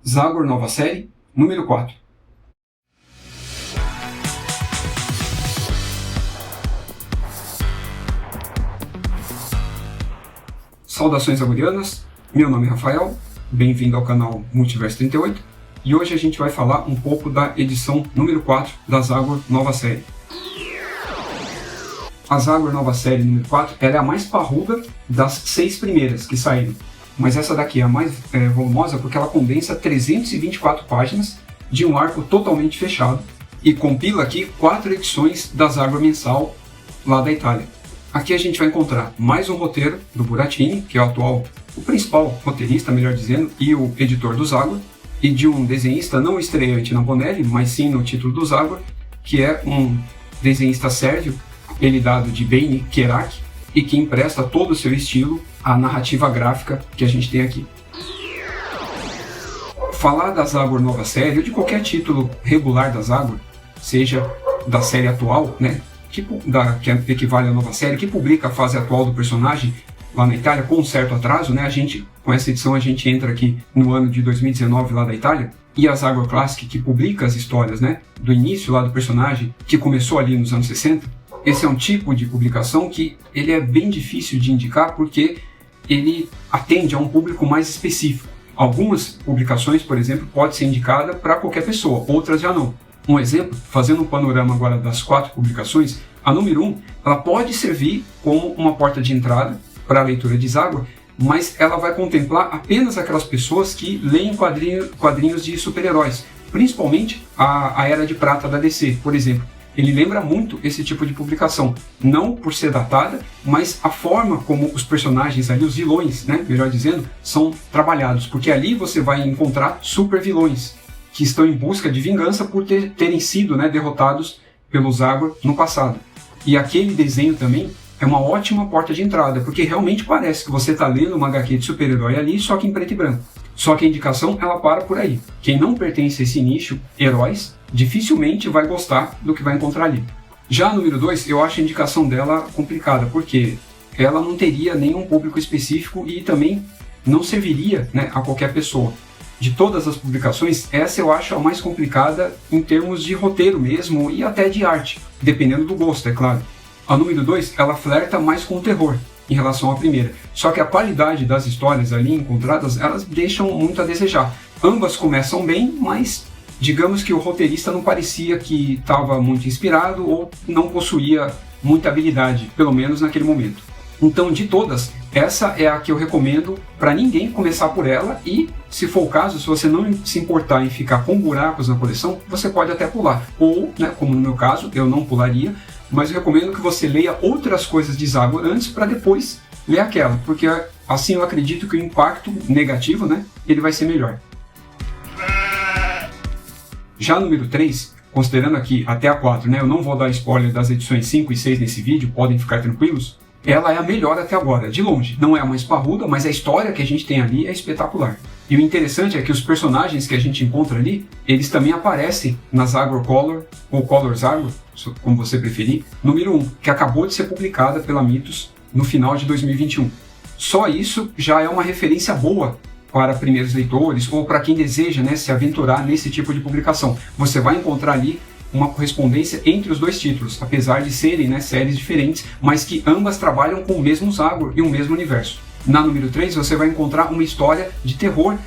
Zagor Nova Série, número 4. Saudações agorianas, meu nome é Rafael, bem-vindo ao canal Multiverso 38 e hoje a gente vai falar um pouco da edição número 4 da Zagor Nova Série. A Zagor Nova Série número 4 ela é a mais parruda das 6 primeiras que saíram, mas essa daqui é a mais volumosa porque ela condensa 324 páginas de um arco totalmente fechado e compila aqui 4 edições da Zagor mensal lá da Itália. Aqui a gente vai encontrar mais um roteiro do Burattini, que é o principal roteirista, melhor dizendo, e o editor do Zagor, e de um desenhista não estreante na Bonelli, mas sim no título do Zagor, que é um desenhista sérvio, apelidado de Beni Kerak, e que empresta todo o seu estilo à narrativa gráfica que a gente tem aqui. Falar da Zagor Nova Série, ou de qualquer título regular da Zagor, seja da série atual, né, que equivale à nova série, que publica a fase atual do personagem lá na Itália com um certo atraso, né? Com essa edição a gente entra aqui no ano de 2019 lá da Itália, e a Zagor Classic, que publica as histórias, né, do início lá do personagem, que começou ali nos anos 60. Esse é um tipo de publicação que ele é bem difícil de indicar porque ele atende a um público mais específico. Algumas publicações, por exemplo, podem ser indicadas para qualquer pessoa, outras já não. Um exemplo, fazendo um panorama agora das 4 publicações, a número 1, ela pode servir como uma porta de entrada para a leitura de Zagor, mas ela vai contemplar apenas aquelas pessoas que leem quadrinhos de super-heróis, principalmente a Era de Prata da DC, por exemplo. Ele lembra muito esse tipo de publicação, não por ser datada, mas a forma como os personagens ali, os vilões, né, melhor dizendo, são trabalhados, porque ali você vai encontrar super-vilões, que estão em busca de vingança por terem sido, né, derrotados pelo Zagor no passado. E aquele desenho também é uma ótima porta de entrada, porque realmente parece que você está lendo uma HQ de super-herói ali, só que em preto e branco. Só que a indicação, ela para por aí. Quem não pertence a esse nicho, heróis, dificilmente vai gostar do que vai encontrar ali. Já a número 2, eu acho a indicação dela complicada, porque ela não teria nenhum público específico e também não serviria, né, a qualquer pessoa. De todas as publicações, essa eu acho a mais complicada em termos de roteiro mesmo e até de arte, dependendo do gosto, é claro. A número 2, ela flerta mais com o terror em relação à primeira, só que a qualidade das histórias ali encontradas, elas deixam muito a desejar. Ambas começam bem, mas digamos que o roteirista não parecia que estava muito inspirado ou não possuía muita habilidade, pelo menos naquele momento. Então, de todas, essa é a que eu recomendo para ninguém começar por ela e, se for o caso, se você não se importar em ficar com buracos na coleção, você pode até pular. Ou, né, como no meu caso, eu não pularia, mas eu recomendo que você leia outras coisas de Zagor antes para depois ler aquela, porque assim eu acredito que o impacto negativo, né, ele vai ser melhor. Já número 3, considerando aqui até a 4, né, eu não vou dar spoiler das edições 5 e 6 nesse vídeo, podem ficar tranquilos. Ela é a melhor até agora, de longe. Não é a mais parruda, mas a história que a gente tem ali é espetacular. E o interessante é que os personagens que a gente encontra ali, eles também aparecem na Zagor Color, ou Color Zagor, como você preferir, número 1, que acabou de ser publicada pela Mythos no final de 2021. Só isso já é uma referência boa para primeiros leitores, ou para quem deseja, né, se aventurar nesse tipo de publicação. Você vai encontrar ali uma correspondência entre os dois títulos, apesar de serem, né, séries diferentes, mas que ambas trabalham com o mesmo Zagor e o mesmo universo. Na número 3 você vai encontrar uma história de terror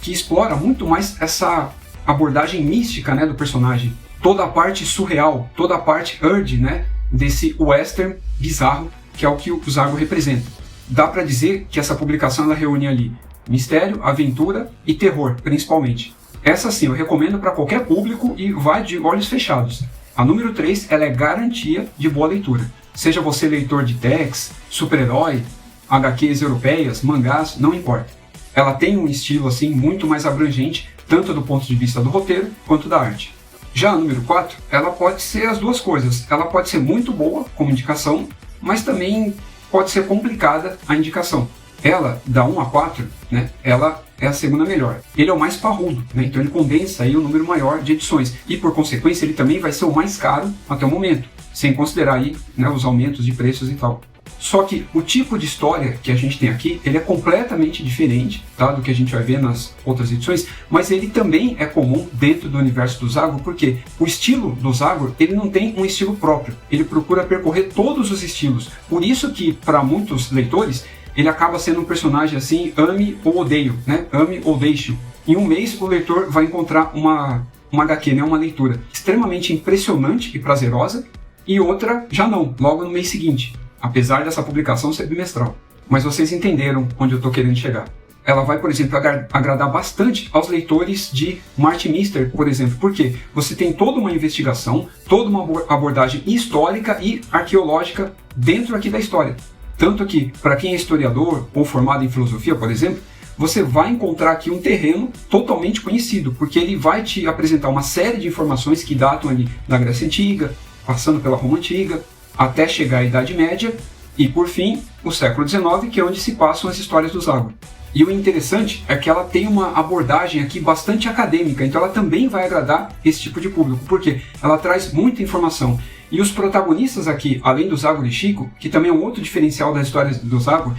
que explora muito mais essa abordagem mística, né, do personagem. Toda a parte surreal, toda a parte urge, né, desse western bizarro que é o que o Zagor representa. Dá para dizer que essa publicação ela reúne ali mistério, aventura e terror, principalmente. Essa sim, eu recomendo para qualquer público e vai de olhos fechados. A número 3, ela é garantia de boa leitura. Seja você leitor de techs, super-herói, HQs europeias, mangás, não importa. Ela tem um estilo assim muito mais abrangente, tanto do ponto de vista do roteiro quanto da arte. Já a número 4, ela pode ser as duas coisas. Ela pode ser muito boa como indicação, mas também pode ser complicada a indicação. Ela, da 1 a 4, né, ela é a segunda melhor. Ele é o mais parrudo, né, então ele condensa aí um número maior de edições. E por consequência ele também vai ser o mais caro até o momento, sem considerar aí, né, os aumentos de preços e tal. Só que o tipo de história que a gente tem aqui, ele é completamente diferente, tá, do que a gente vai ver nas outras edições, mas ele também é comum dentro do universo do Zagor, porque o estilo do Zagor, ele não tem um estilo próprio, ele procura percorrer todos os estilos. Por isso que, para muitos leitores, ele acaba sendo um personagem assim, ame ou odeio, né? Ame ou deixe. Em um mês, o leitor vai encontrar uma HQ, né? Uma leitura extremamente impressionante e prazerosa, e outra já não, logo no mês seguinte, apesar dessa publicação ser bimestral. Mas vocês entenderam onde eu estou querendo chegar. Ela vai, por exemplo, agradar bastante aos leitores de Martin Mister, por exemplo, porque você tem toda uma investigação, toda uma abordagem histórica e arqueológica dentro aqui da história. Tanto que, para quem é historiador ou formado em filosofia, por exemplo, você vai encontrar aqui um terreno totalmente conhecido, porque ele vai te apresentar uma série de informações que datam ali da Grécia Antiga, passando pela Roma Antiga, até chegar à Idade Média e, por fim, o século XIX, que é onde se passam as histórias do Zagor. E o interessante é que ela tem uma abordagem aqui bastante acadêmica, então ela também vai agradar esse tipo de público, porque ela traz muita informação. E os protagonistas aqui, além do Zagor e Chico, que também é um outro diferencial das histórias do Zagor,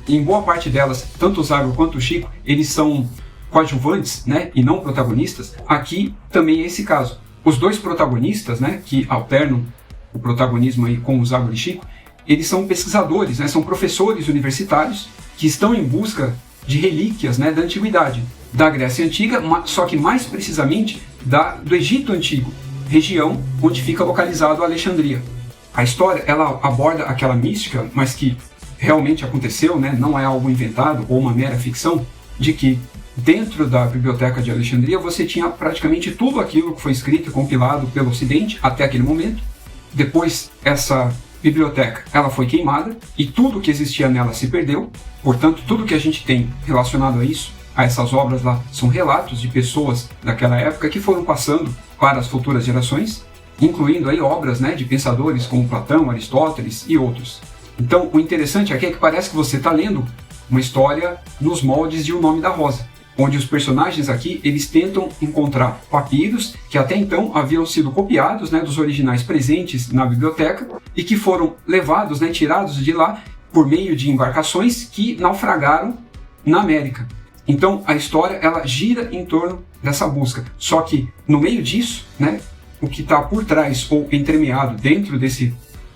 em boa parte delas, tanto o Zagor quanto o Chico, eles são coadjuvantes, né, e não protagonistas. Aqui também é esse caso. Os dois protagonistas, né, que alternam o protagonismo aí com o Zagor e Chico, eles são pesquisadores, né, são professores universitários que estão em busca de relíquias, né, da antiguidade, da Grécia Antiga, só que mais precisamente do Egito Antigo, região onde fica localizado a Alexandria. A história, ela aborda aquela mística, mas que realmente aconteceu, né, não é algo inventado ou uma mera ficção, de que dentro da biblioteca de Alexandria você tinha praticamente tudo aquilo que foi escrito e compilado pelo Ocidente até aquele momento. Depois, essa biblioteca ela foi queimada e tudo que existia nela se perdeu. Portanto, tudo que a gente tem relacionado a isso, a essas obras lá, são relatos de pessoas daquela época que foram passando para as futuras gerações, incluindo aí obras, né, de pensadores como Platão, Aristóteles e outros. Então, o interessante aqui é que parece que você está lendo uma história nos moldes de O Nome da Rosa, onde os personagens aqui, eles tentam encontrar papiros que até então haviam sido copiados, né, dos originais presentes na biblioteca e que foram levados, né, tirados de lá por meio de embarcações que naufragaram na América. Então a história ela gira em torno dessa busca. Só que no meio disso, né, o que está por trás ou entremeado dentro desse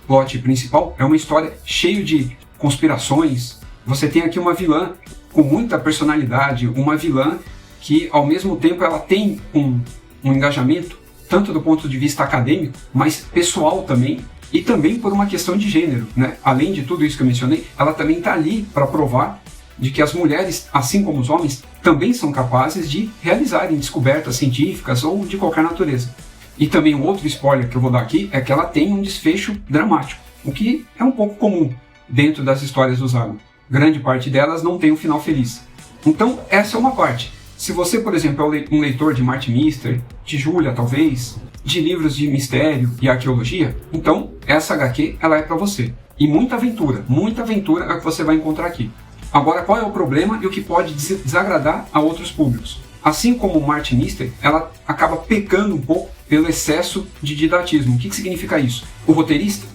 plot principal é uma história cheia de conspirações. Você tem aqui uma vilã com muita personalidade, uma vilã que ao mesmo tempo ela tem um engajamento tanto do ponto de vista acadêmico, mas pessoal também, e também por uma questão de gênero, né? Além de tudo isso que eu mencionei, ela também está ali para provar de que as mulheres, assim como os homens, também são capazes de realizarem descobertas científicas ou de qualquer natureza. E também um outro spoiler que eu vou dar aqui é que ela tem um desfecho dramático, o que é um pouco comum dentro das histórias do Zagor. Grande parte delas não tem um final feliz. Então, essa é uma parte. Se você, por exemplo, é um leitor de Martin Mister, de Julia, talvez, de livros de mistério e arqueologia, então essa HQ ela é para você. E muita aventura é o que você vai encontrar aqui. Agora, qual é o problema e o que pode desagradar a outros públicos? Assim como Martin Mister, ela acaba pecando um pouco pelo excesso de didatismo. O que significa isso? O roteirista,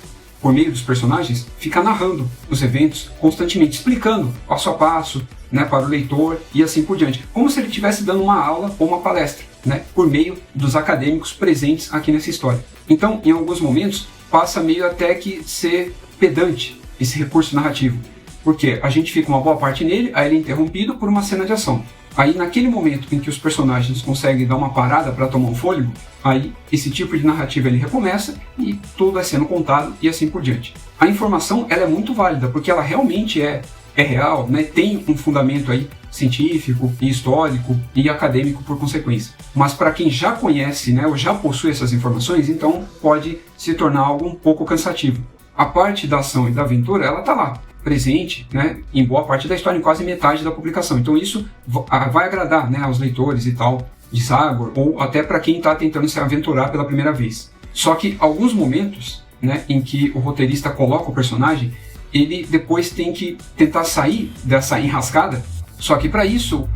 por meio dos personagens, fica narrando os eventos constantemente, explicando passo a passo, né, para o leitor e assim por diante, como se ele estivesse dando uma aula ou uma palestra, né, por meio dos acadêmicos presentes aqui nessa história. Então, em alguns momentos, passa meio até que ser pedante esse recurso narrativo, porque a gente fica uma boa parte nele, aí ele é interrompido por uma cena de ação. Aí, naquele momento em que os personagens conseguem dar uma parada para tomar um fôlego, aí esse tipo de narrativa ele recomeça e tudo vai sendo contado e assim por diante. A informação ela é muito válida, porque ela realmente é real, né? Tem um fundamento aí científico, e histórico e acadêmico por consequência. Mas para quem já conhece, né, ou já possui essas informações, então pode se tornar algo um pouco cansativo. A parte da ação e da aventura, ela está lá, presente, né, em boa parte da história, em quase metade da publicação. Então isso vai agradar, né, aos leitores e tal de Zagor, ou até para quem está tentando se aventurar pela primeira vez. Só que alguns momentos, né, em que o roteirista coloca o personagem, ele depois tem que tentar sair dessa enrascada, só que para isso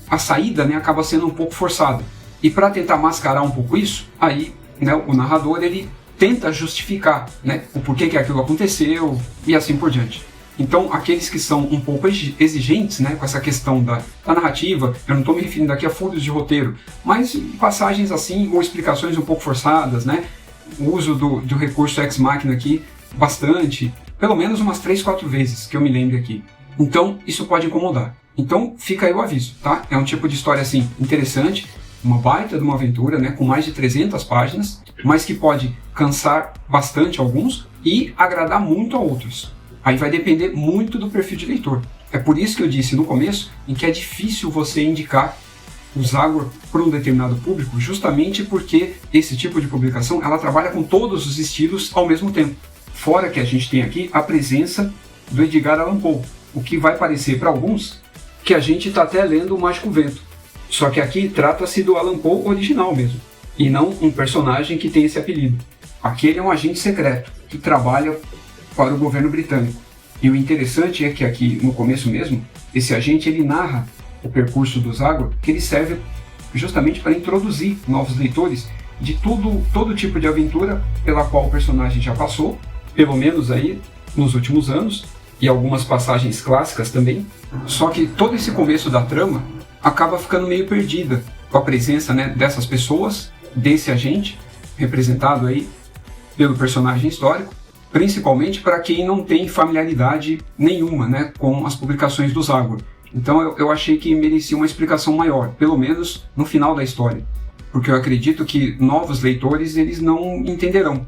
a saída, né, acaba sendo um pouco forçada. E para tentar mascarar um pouco isso, aí, né, o narrador ele tenta justificar, né, o porquê que aquilo aconteceu e assim por diante. Então, aqueles que são um pouco exigentes, né, com essa questão da narrativa, eu não estou me referindo aqui a furos de roteiro, mas passagens assim, ou explicações um pouco forçadas, né, o uso do recurso Ex Machina aqui, bastante, pelo menos umas 3, 4 vezes, que eu me lembre aqui. Então, isso pode incomodar. Então, fica aí o aviso, tá? É um tipo de história, assim, interessante, uma baita de uma aventura, né, com mais de 300 páginas, mas que pode cansar bastante alguns e agradar muito a outros. Aí vai depender muito do perfil de leitor. É por isso que eu disse no começo em que é difícil você indicar o Zagor para um determinado público, justamente porque esse tipo de publicação ela trabalha com todos os estilos ao mesmo tempo. Fora que a gente tem aqui a presença do Edgar Allan Poe, o que vai parecer para alguns que a gente está até lendo o Mágico Vento. Só que aqui trata-se do Allan Poe original mesmo, e não um personagem que tem esse apelido. Aquele é um agente secreto que trabalha para o governo britânico. E o interessante é que aqui no começo mesmo, esse agente ele narra o percurso do Zagor, que ele serve justamente para introduzir novos leitores de todo tipo de aventura pela qual o personagem já passou, pelo menos aí nos últimos anos, e algumas passagens clássicas também. Só que todo esse começo da trama acaba ficando meio perdida com a presença, né, dessas pessoas, desse agente, representado aí pelo personagem histórico, principalmente para quem não tem familiaridade nenhuma, né, com as publicações do Zagor. Então eu achei que merecia uma explicação maior, pelo menos no final da história, porque eu acredito que novos leitores eles não entenderão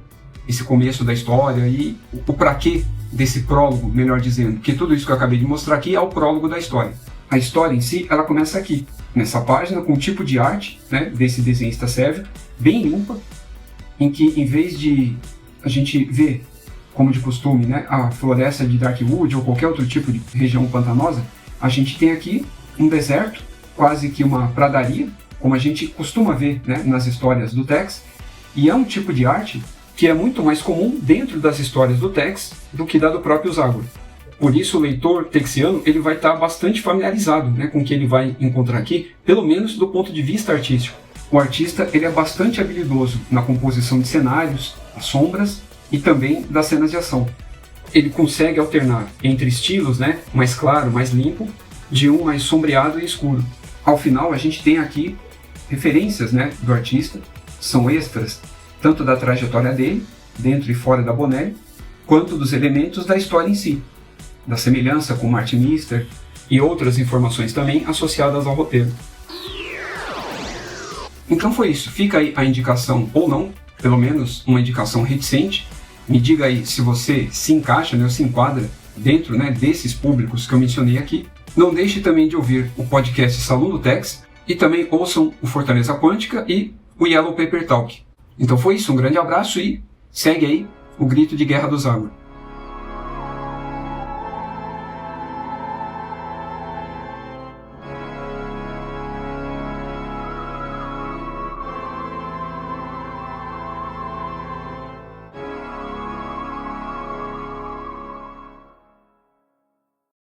esse começo da história e o pra quê desse prólogo, melhor dizendo, porque tudo isso que eu acabei de mostrar aqui é o prólogo da história. A história em si, ela começa aqui, nessa página, com um tipo de arte, né, desse desenhista sérvio, bem limpa, em que em vez de a gente ver, como de costume, né, a floresta de Darkwood ou qualquer outro tipo de região pantanosa, a gente tem aqui um deserto, quase que uma pradaria, como a gente costuma ver, né, nas histórias do Tex, e é um tipo de arte que é muito mais comum dentro das histórias do Tex do que da do próprio Zagor. Por isso o leitor texiano ele vai estar bastante familiarizado, né, com o que ele vai encontrar aqui, pelo menos do ponto de vista artístico. O artista ele é bastante habilidoso na composição de cenários, as sombras e também das cenas de ação. Ele consegue alternar entre estilos, né, mais claro, mais limpo, de um mais sombreado e escuro. Ao final a gente tem aqui referências, né, do artista, são extras tanto da trajetória dele, dentro e fora da Bonelli, quanto dos elementos da história em si, da semelhança com Martin Mister e outras informações também associadas ao roteiro. Então foi isso, fica aí a indicação ou não, pelo menos uma indicação reticente. Me diga aí se você se encaixa, né, ou se enquadra dentro, né, desses públicos que eu mencionei aqui. Não deixe também de ouvir o podcast Salão do Tex e também ouçam o Fortaleza Quântica e o Yellow Paper Talk. Então foi isso, um grande abraço e segue aí o grito de guerra do Zagor.